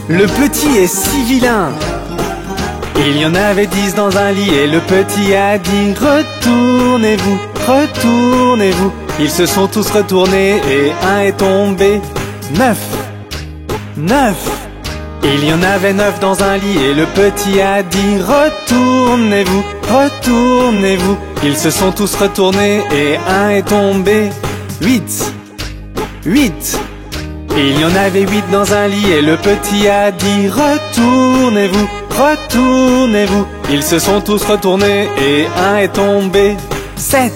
Le petit est si vilain. Il y en avait 10 dans un lit et le petit a dit retournez-vous, retournez-vous. Ils se sont tous retournés et un est tombé. 9, 9. Il y en avait 9 dans un lit et le petit a dit retournez-vous, retournez-vous. Ils se sont tous retournés et un est tombé. 8, 8. Il y en avait 8 dans un lit et le petit a dit retournez-vous, retournez-vous. Ils se sont tous retournés et un est tombé. 7,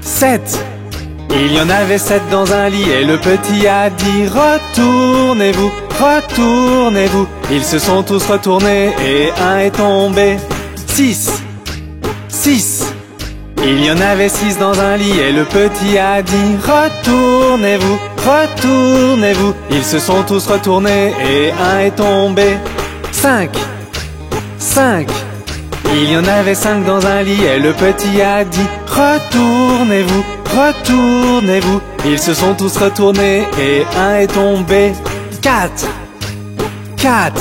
7. Il y en avait 7 dans un lit et le petit a dit retournez-vous, retournez-vous. Ils se sont tous retournés et un est tombé. 6, 6. Il y en avait 6 dans un lit et le petit a dit retournez-vous, retournez-vous. Ils se sont tous retournés et un est tombé. 5, 5. Il y en avait 5 dans un lit et le petit a dit retournez-vous, retournez-vous. Ils se sont tous retournés et un est tombé. 4, 4.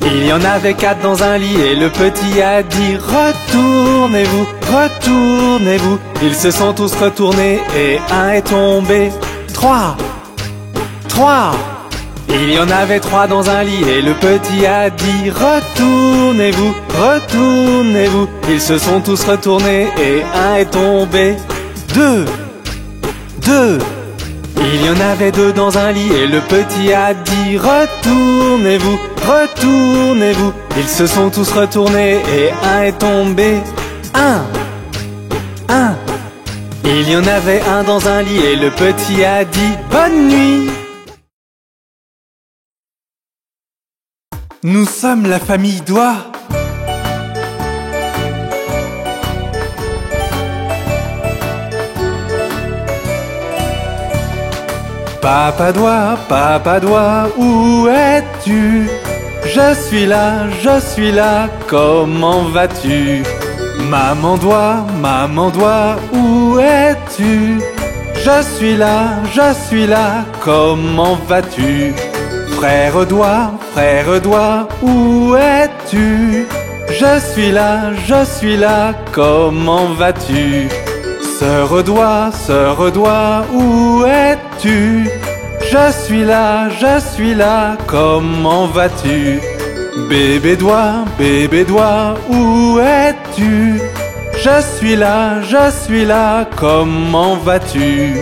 Il y en avait 4 dans un lit et le petit a dit retournez-vous, retournez-vous. Ils se sont tous retournés et un est tombé. 3, 3. Il y en avait 3 dans un lit et le petit a dit retournez-vous, retournez-vous. Ils se sont tous retournés et un est tombé. 2, 2. Il y en avait 2 dans un lit et le petit a dit retournez-vous, retournez-vous. Ils se sont tous retournés et un est tombé. 1, 1. Il y en avait 1 dans un lit et le petit a dit bonne nuit. Nous sommes la famille Doigt. Papa Doigt, où es-tu? Je suis là, comment vas-tu? Maman Doigt, où es-tu? Je suis là, comment vas-tu? Frère Doigt, où es-tu? Je suis là, comment vas-tu? Sœur Doigt, où es-tu? Je suis là, comment vas-tu? Bébé Doigt, où es-tu? Je suis là, comment vas-tu?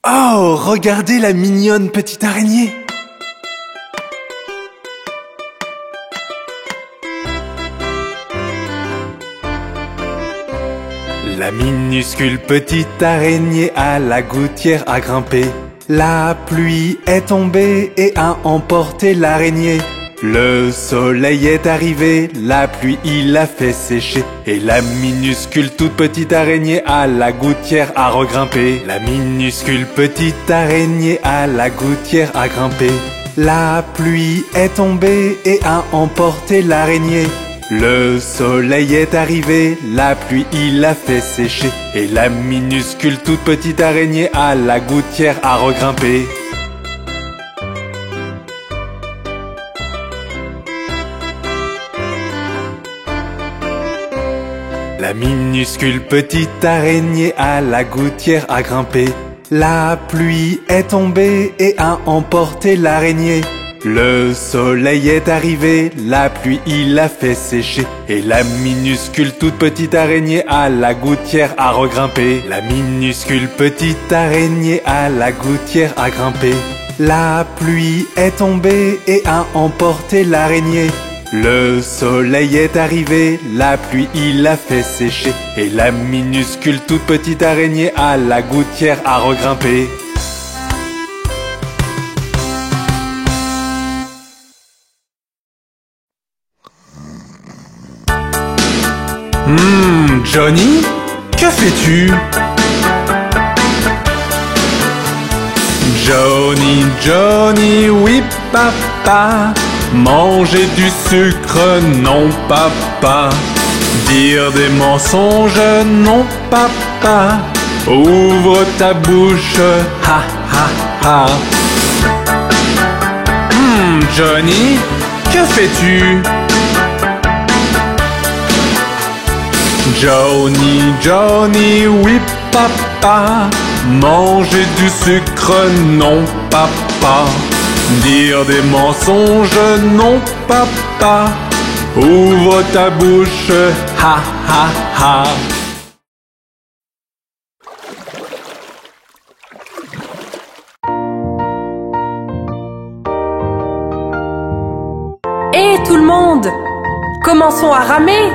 Oh, regardez la mignonne petite araignée! La minuscule petite araignée à la gouttière a grimpé. La pluie est tombée et a emporté l'araignée. Le soleil est arrivé, la pluie il a fait sécher. Et la minuscule toute petite araignée à la gouttière a regrimpé. La minuscule petite araignée à la gouttière a grimpé. La pluie est tombée et a emporté l'araignée. Le soleil est arrivé, la pluie il a fait sécher. Et la minuscule toute petite araignée à la gouttière a regrimpé. La minuscule petite araignée à la gouttière a grimpé. La pluie est tombée et a emporté l'araignée. Le soleil est arrivé, la pluie il a fait sécher. Et la minuscule toute petite araignée à la gouttière a regrimpé. La minuscule petite araignée à la gouttière a grimpé. La pluie est tombée et a emporté l'araignée. Le soleil est arrivé, la pluie il a fait sécher. Et la minuscule toute petite araignée à la gouttière a regrimpé. Johnny, que fais-tu? Johnny, oui papa. Manger du sucre, non papa. Dire des mensonges, non papa. Ouvre ta bouche, ha ha ha. Johnny, que fais-tu? Johnny, Johnny, oui papa. Manger du sucre, non papa. Dire des mensonges, non papa. Ouvre ta bouche, ha ha ha. Et tout le monde, commençons à ramer.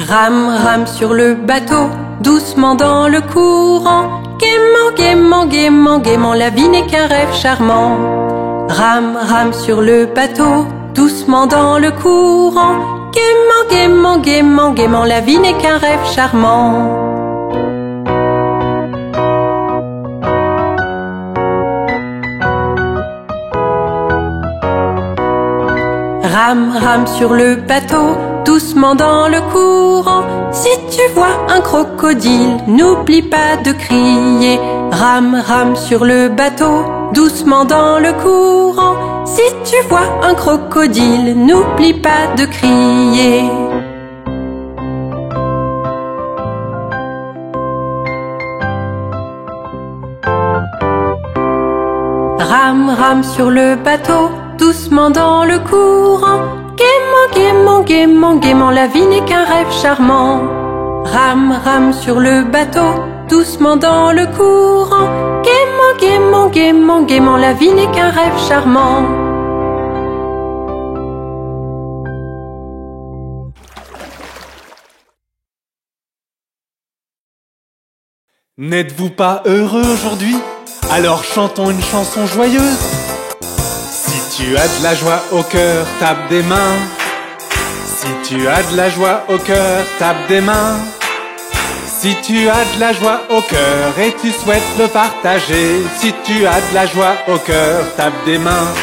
Rame, rame sur le bateau, doucement dans le courant. Gaiement, gaiement, gaiement, gaiement, la vie n'est qu'un rêve charmant. Rame, rame sur le bateau, doucement dans le courant. Gaiement, gaiement, gaiement, gaiement, la vie n'est qu'un rêve charmant. Rame, rame sur le bateau, doucement dans le courant. Si tu vois un crocodile, n'oublie pas de crier. Rame, rame sur le bateau, doucement dans le courant. Si tu vois un crocodile, n'oublie pas de crier. Rame, rame sur le bateau, doucement dans le courant. Gaiement, gaiement, gaiement, gaiement, la vie n'est qu'un rêve charmant. Rame, rame sur le bateau, doucement dans le courant. Gaiement, gaiement, gaiement, gaiement, la vie n'est qu'un rêve charmant. N'êtes-vous pas heureux aujourd'hui? Alors chantons une chanson joyeuse. Si tu as de la joie au cœur, tape des mains. Si tu as de la joie au cœur, tape des mains. Si tu as de la joie au cœur et tu souhaites le partager. Si tu as de la joie au cœur, tape des mains.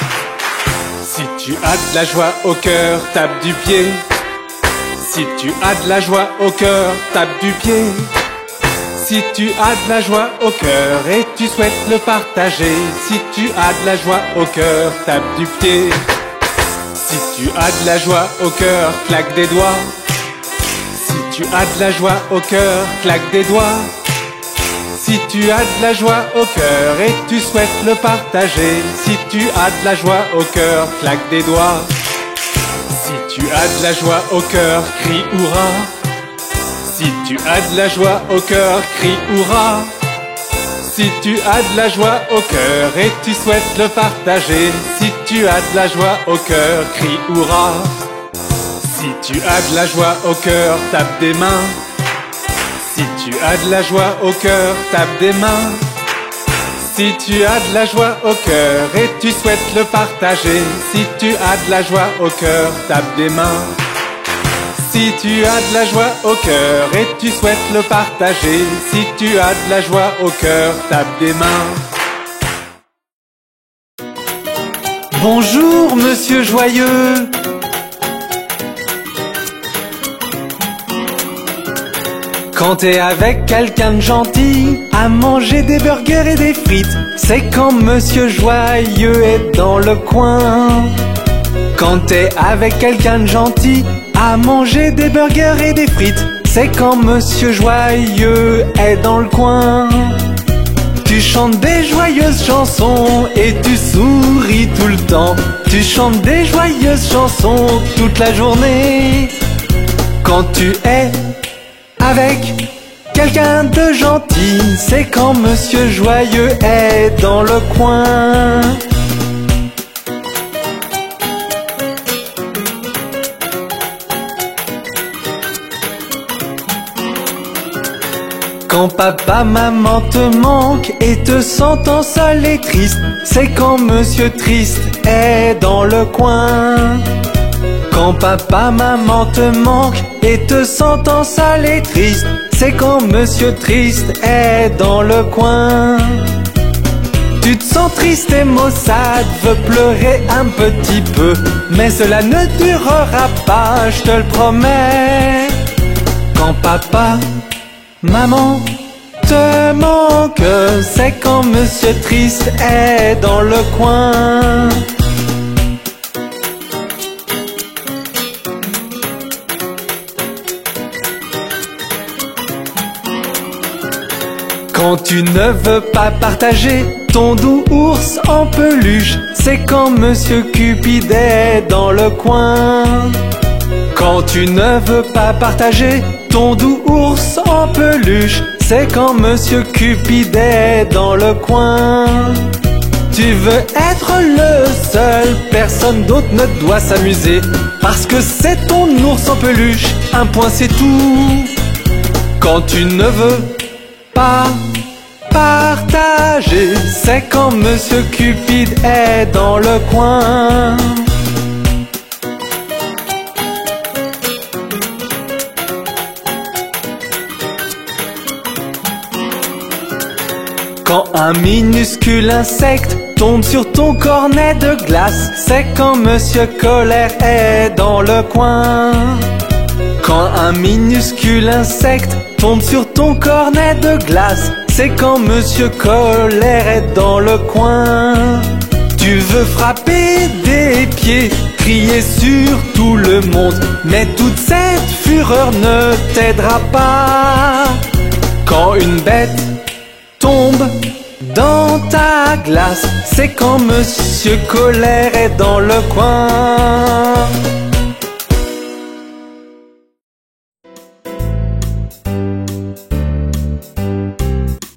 Si tu as de la joie au cœur, tape du pied. Si tu as de la joie au cœur, tape du pied. Si tu as de la joie au cœur et tu souhaites le partager. Si tu as de la joie au cœur, tape du pied. Si tu as de la joie au cœur, claque des doigts. Si tu as de la joie au cœur, claque des doigts. Si tu as de la joie au cœur et tu souhaites le partager. Si tu as de la joie au cœur, claque des doigts. Si tu as de la joie au cœur, crie hurrah. Si tu as de la joie au cœur, crie hurrah. Si tu as de la joie au cœur et tu souhaites le partager. Si tu as de la joie au cœur, crie hurrah. Si tu as de la joie au cœur, tape des mains. Si tu as de la joie au cœur, tape des mains. Si tu as de la joie au cœur et tu souhaites le partager. Si tu as de la joie au cœur, tape des mains. Si tu as de la joie au cœur et tu souhaites le partager. Si tu as de la joie au cœur, tape des mains. Bonjour, monsieur joyeux. Quand t'es avec quelqu'un de gentil, à manger des burgers et des frites, c'est quand monsieur joyeux est dans le coin. Quand t'es avec quelqu'un de gentil, à manger des burgers et des frites, c'est quand monsieur joyeux est dans le coin. Tu chantes des joyeuses chansons et tu souris tout le temps. Tu chantes des joyeuses chansons toute la journée. Quand tu es avec quelqu'un de gentil, c'est quand monsieur joyeux est dans le coin. Quand papa, maman te manque et te sentant seul et triste, c'est quand monsieur triste est dans le coin. Quand papa, maman te manque et te sentant seul et triste, c'est quand monsieur triste est dans le coin. Tu te sens triste et maussade, veux pleurer un petit peu, mais cela ne durera pas, je te le promets. quand papa, maman te manque, c'est quand Monsieur Triste est dans le coin. Quand tu ne veux pas partager ton doux ours en peluche, c'est quand Monsieur Cupide est dans le coin. Quand tu ne veux pas partager ton doux ours en peluche, c'est quand Monsieur Cupide est dans le coin. Tu veux être le seul, personne d'autre ne doit s'amuser, parce que c'est ton ours en peluche, un point c'est tout. Quand tu ne veux pas partager, c'est quand Monsieur Cupide est dans le coin. Quand un minuscule insecte tombe sur ton cornet de glace, c'est quand Monsieur Colère est dans le coin. Quand un minuscule insecte tombe sur ton cornet de glace, c'est quand Monsieur Colère est dans le coin. Tu veux frapper des pieds, crier sur tout le monde, mais toute cette fureur ne t'aidera pas. Quand une bête tombe dans ta glace, c'est quand Monsieur Colère est dans le coin.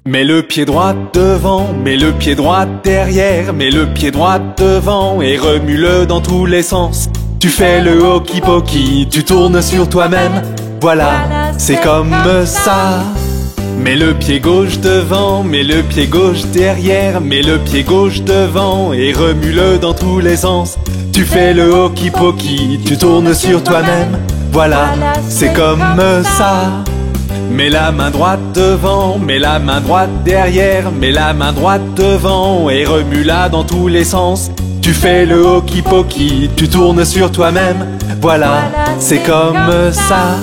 Mets le pied droit devant, mets le pied droit derrière, mets le pied droit devant et remue-le dans tous les sens. Tu fais le hokey-pokey, tu tournes sur toi-même, voilà, c'est comme ça. Mets le pied gauche devant, mets le pied gauche derrière, mets le pied gauche devant et remue-le dans tous les sens. Tu fais le hokey-pokey, tu tournes sur toi-même, voilà, c'est comme ça. Mets la main droite devant, mets la main droite derrière, mets la main droite devant et remue-la dans tous les sens. Tu fais le hokey-pokey, tu tournes sur toi-même, voilà, c'est comme ça.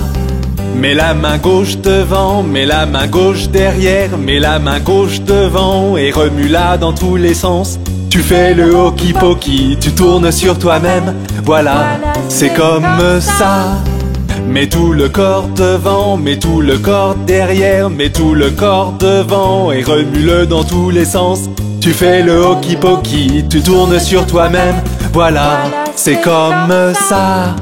Mets la main gauche devant, mets la main gauche derrière, mets la main gauche devant et remue-la dans tous les sens. Tu fais le hokey-pokey, tu tournes sur toi-même, voilà, c'est comme ça. Mets tout le corps devant, mets tout le corps derrière, mets tout le corps devant et remue-le dans tous les sens. Tu fais le hokey-pokey, tu tournes sur toi-même, voilà, c'est comme ça.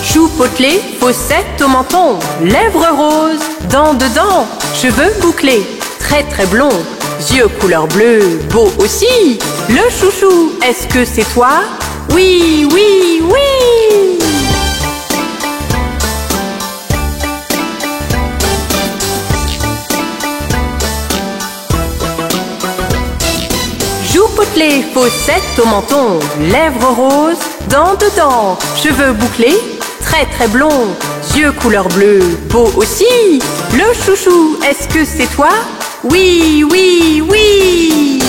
Joues potelées, fossettes au menton, lèvres roses, dents dedans, cheveux bouclés, très très blonds, yeux couleur bleue, beau aussi. Le chouchou, est-ce que c'est toi? Oui, oui, oui! Joues potelées, fossettes au menton, lèvres roses, dents dedans, cheveux bouclés, très très blond, yeux couleur bleue, beau aussi. Le chouchou, est-ce que c'est toi? Oui, oui, oui!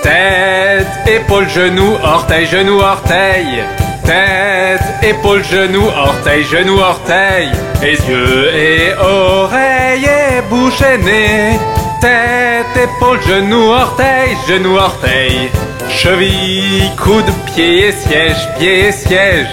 Tête, épaule, genou, orteil, genou, orteil. Tête, épaule, genou, orteil, genou, orteil. Et yeux et oreilles et bouche et nez. Tête, épaule, genou, orteil, genou, orteil. Cheville, coude, pied et siège, pied et siège.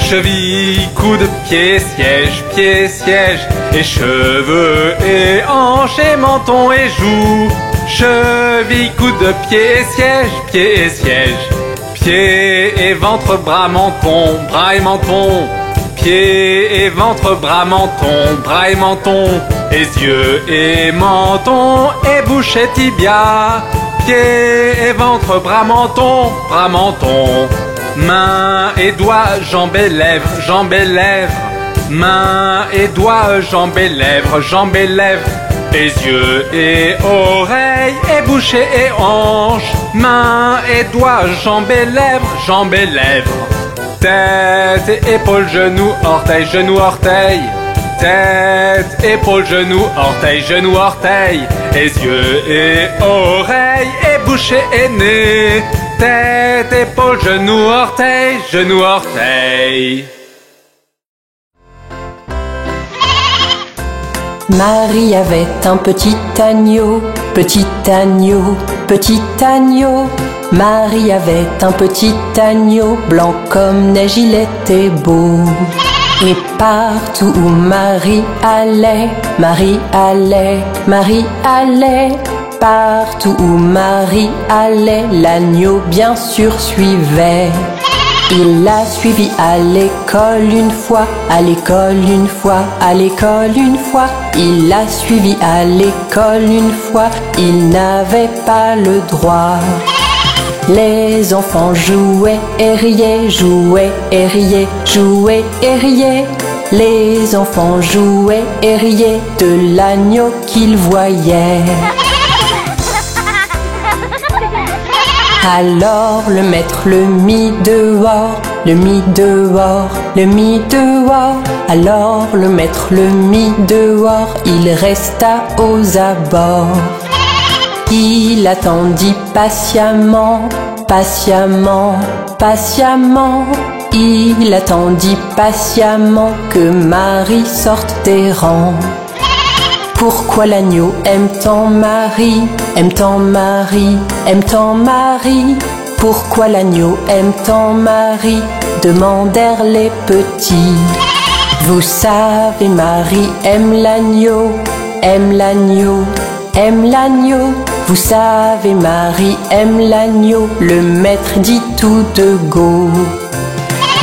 Cheville, coude, pied et siège, pied et siège. Et cheveux et hanches et menton et joues. Cheville, coude, pied et siège, pied et siège. Pieds et ventre, bras, menton, bras et menton. Pieds et ventre, bras, menton, bras et menton. Et yeux et menton et bouche et tibia. Pieds et ventre, bras, menton, bras, menton. Mains et doigts, jambes et lèvres, jambes et lèvres. Mains et doigts, jambes et lèvres, jambes et lèvres. Et yeux et oreilles et bouche et hanches. Mains et doigts, jambes et lèvres, jambes et lèvres. Tête et épaules, genoux, orteils, genoux, orteils. Tête, épaules, genoux, orteils, genoux, orteils. Et yeux et oreilles, et bouche et nez. Tête, épaules, genoux, orteils, genoux, orteils. Marie avait un petit agneau, petit agneau, petit agneau. Marie avait un petit agneau, blanc comme neige, il était beau. Et partout où Marie allait, Marie allait, Marie allait. Partout où Marie allait, l'agneau bien sûr suivait. Il l'a suivi à l'école une fois, à l'école une fois, à l'école une fois. Il l'a suivi à l'école une fois, il n'avait pas le droit. Les enfants jouaient et riaient, jouaient et riaient, jouaient et riaient. Les enfants jouaient et riaient de l'agneau qu'ils voyaient. Alors le maître le mit dehors, le mit dehors, le mit dehors. Alors le maître le mit dehors, il resta aux abords. Il attendit patiemment, patiemment, patiemment. Il attendit patiemment que Marie sorte des rangs. Pourquoi l'agneau aime tant Marie, aime tant Marie, aime tant Marie? Pourquoi l'agneau aime tant Marie? Demandèrent les petits. Vous savez, Marie aime l'agneau, aime l'agneau, aime l'agneau. Vous savez, Marie aime l'agneau, le maître dit tout de go.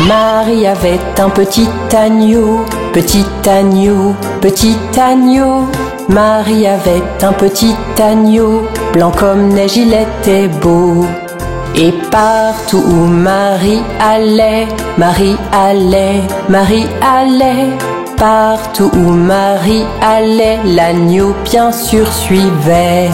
Marie avait un petit agneau, petit agneau, petit agneau. Marie avait un petit agneau, blanc comme neige, il était beau. Et partout où Marie allait, Marie allait, Marie allait. Partout où Marie allait, l'agneau bien sûr suivait.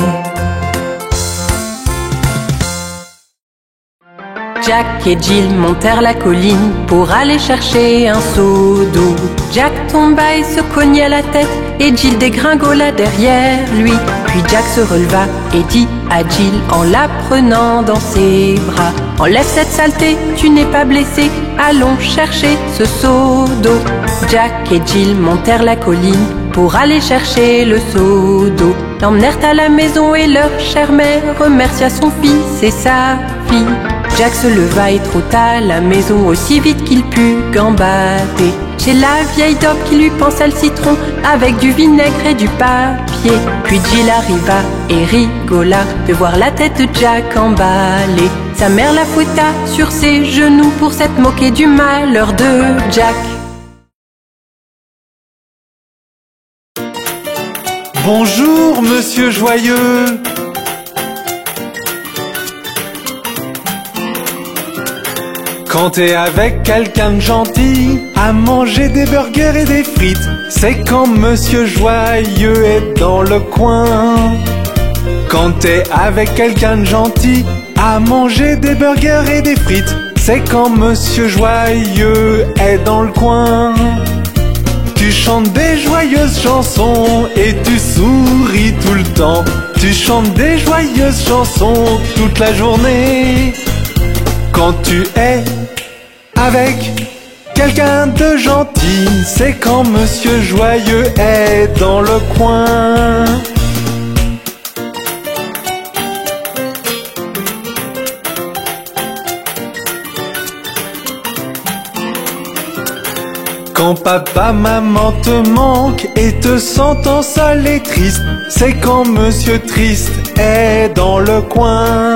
Jack et Jill montèrent la colline pour aller chercher un seau d'eau. Jack tomba et se cogna la tête et Jill dégringola derrière lui. Puis Jack se releva et dit à Jill en la prenant dans ses bras: enlève cette saleté, tu n'es pas blessé, allons chercher ce seau d'eau. Jack et Jill montèrent la colline pour aller chercher le seau d'eau. L'emmenèrent à la maison et leur chère mère remercia son fils et sa fille. Jack se leva et trota à la maison aussi vite qu'il put gambader. Chez la vieille daube qui lui pansa le citron avec du vinaigre et du papier. Puis Jill arriva et rigola de voir la tête de Jack emballée. Sa mère la fouetta sur ses genoux pour s'être moquée du malheur de Jack. Bonjour, monsieur Joyeux. Quand t'es avec quelqu'un de gentil, à manger des burgers et des frites, c'est quand monsieur Joyeux est dans le coin. Quand t'es avec quelqu'un de gentil, à manger des burgers et des frites, c'est quand monsieur Joyeux est dans le coin. Tu chantes des joyeuses chansons et tu souris tout le temps. Tu chantes des joyeuses chansons toute la journée. Quand tu es avec quelqu'un de gentil, c'est quand monsieur Joyeux est dans le coin. Quand papa, maman te manque et te sentant seul et triste, c'est quand monsieur Triste est dans le coin.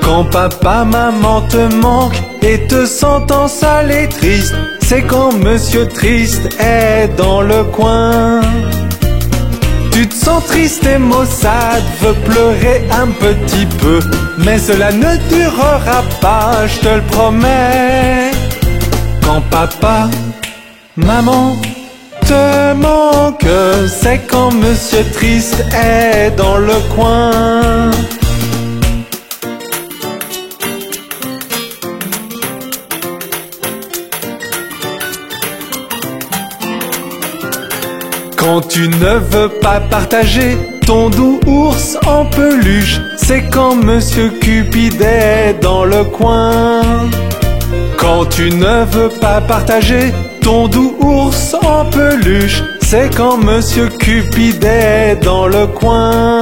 Quand papa, maman te manque et te sentant seul et triste, c'est quand monsieur Triste est dans le coin. Tu te sens triste et maussade, veux pleurer un petit peu, mais cela ne durera pas, je te le promets. Quand papa, maman te manque, c'est quand monsieur Triste est dans le coin. Quand tu ne veux pas partager ton doux ours en peluche, c'est quand Monsieur Cupide est dans le coin. Quand tu ne veux pas partager ton doux ours en peluche, c'est quand Monsieur Cupide est dans le coin.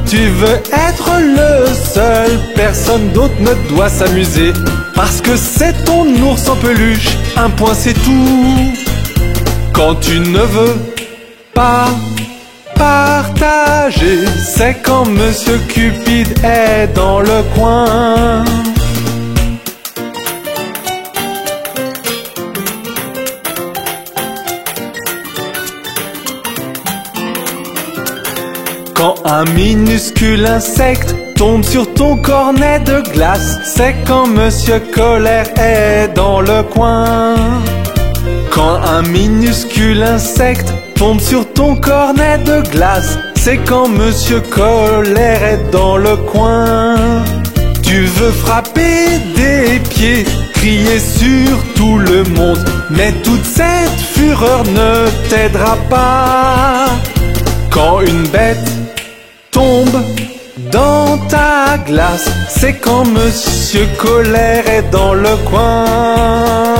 Tu veux être le seul, personne d'autre ne doit s'amuser, parce que c'est ton ours en peluche, un point c'est tout. Quand tu ne veux pas partager, c'est quand Monsieur Cupide est dans le coin. Quand un minuscule insecte tombe sur ton cornet de glace, c'est quand Monsieur Colère est dans le coin. Quand un minuscule insecte tombe sur ton cornet de glace, c'est quand Monsieur Colère est dans le coin. Tu veux frapper des pieds, crier sur tout le monde, mais toute cette fureur ne t'aidera pas. Quand une bête tombe dans ta glace, c'est quand Monsieur Colère est dans le coin.